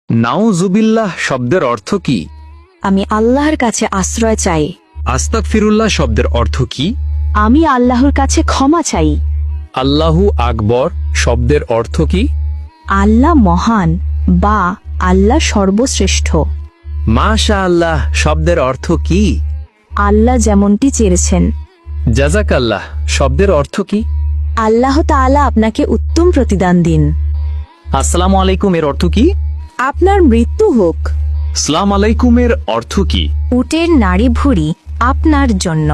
নাউজুবিল্লাহ শব্দের অর্থ কি? আমি আল্লাহর কাছে আশ্রয় চাই। আস্তাগফিরুল্লাহ শব্দের অর্থ কি? আমি আল্লাহর কাছে ক্ষমা চাই। আল্লাহু আকবর শব্দের অর্থ কি? আল্লাহ মহান বা আল্লাহ সর্বশ্রেষ্ঠ। মাশাআল্লাহ শব্দের অর্থ কি? আল্লাহ যেমনটি চেয়েছেন। জাযাকাল্লাহ শব্দের অর্থ কি? আল্লাহ তাআলা আপনাকে উত্তম প্রতিদান দিন। আসসালামু আলাইকুম এর অর্থ কি? আপনার মৃত্যু হোক। আসসালামু আলাইকুমের অর্থ কি? উটের নাড়ি ভুঁড়ি আপনার জন্য।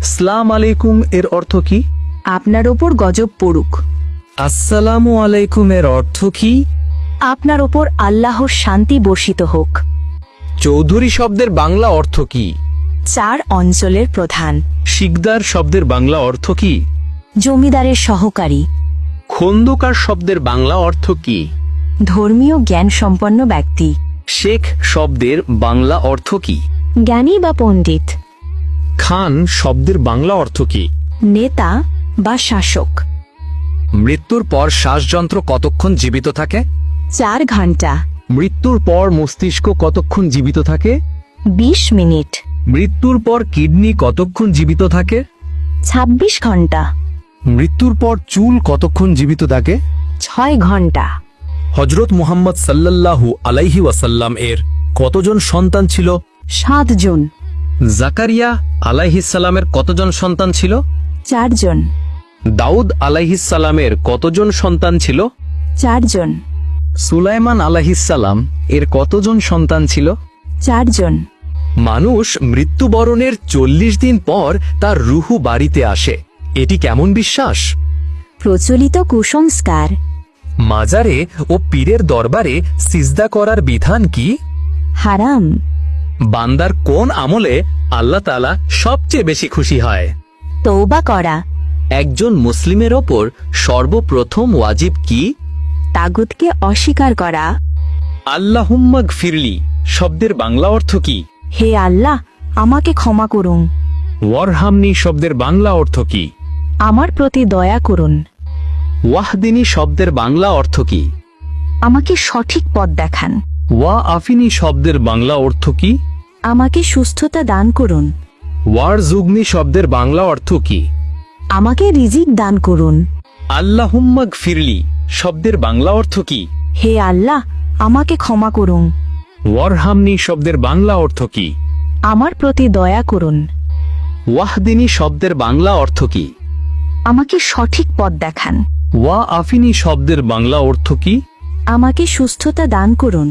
আসসালামু আলাইকুম এর অর্থ কি? আপনার ওপর গজব পড়ুক। আসসালামু আলাইকুমের অর্থ কি? আপনার ওপর আল্লাহর শান্তি বর্ষিত হোক। চৌধুরী শব্দের বাংলা অর্থ কি? 4 অঞ্চলের প্রধান। শিকদার শব্দের বাংলা অর্থ কি? জমিদারের সহকারী। খন্দকার শব্দের বাংলা অর্থ কি? ধর্মীয় জ্ঞান সম্পন্ন ব্যক্তি। শেখ শব্দের বাংলা অর্থ কি? জ্ঞানী বা পণ্ডিত। খান শব্দের বাংলা অর্থ কি? নেতা বা শাসক। মৃত্যুর পর শ্বাসযন্ত্র কতক্ষণ জীবিত থাকে? 4 ঘন্টা। মৃত্যুর পর মস্তিষ্ক কতক্ষণ জীবিত থাকে? 20 মিনিট। মৃত্যুর পর কিডনি কতক্ষণ জীবিত থাকে? 26 ঘন্টা। মৃত্যুর পর চুল কতক্ষণ জীবিত থাকে? 6 ঘন্টা। হযরত মুহাম্মদ সাল্লাল্লাহু আলাইহি ওয়াসাল্লাম এর কতজন সন্তান ছিল? 7 জন। জাকারিয়া আলাইহিস সালামের কতজন সন্তান ছিল? 4 জন। দাউদ আলাইহিস সালামের কতজন সন্তান ছিল? 4 জন। সুলাইমান আলাইহিস সালাম এর কতজন সন্তান ছিল? 4 জন। মানুষ মৃত্যুবরণের 40 দিন পর তার রুহু বাড়িতে আসে, এটি কেমন বিশ্বাস? প্রচলিত কুসংস্কার। মাজারে ও পীরের দরবারে সিজদা করার বিধান কি? হারাম। বান্দার কোন আমলে আল্লাহ তাআলা সবচেয়ে বেশি খুশি হয়? তওবা করা। একজন মুসলিমের ওপর সর্বপ্রথম ওয়াজিব কি? তাগুতকে অস্বীকার করা। আল্লাহুম্মা গফিরলি শব্দের বাংলা অর্থ কি? হে আল্লাহ, আমাকে ক্ষমা করুন। ওয়ারহামনি শব্দের বাংলা অর্থ কি? আমার প্রতি দয়া করুন। ওয়াহদিনী শব্দের বাংলা অর্থ কি? আমাকে সঠিক পথ দেখান। ওয়া আফিনী শব্দের বাংলা অর্থ কি? আমাকে সুস্থতা দান করুন। ওয়ারজুগনি শব্দের বাংলা অর্থ কি? আমাকে রিজিক দান করুন। আল্লাহুম্মা গফিরলি শব্দের বাংলা অর্থ কি? হে আল্লাহ, আমাকে ক্ষমা করুন। ওয়ারহামনি শব্দের বাংলা অর্থ কি? আমার প্রতি দয়া করুন। ওয়াহদিনী শব্দের বাংলা অর্থ কি? আমাকে সঠিক পথ দেখান। ওয়া আফিনী শব্দের বাংলা অর্থ কি? আমাকে সুস্থতা দান করুন।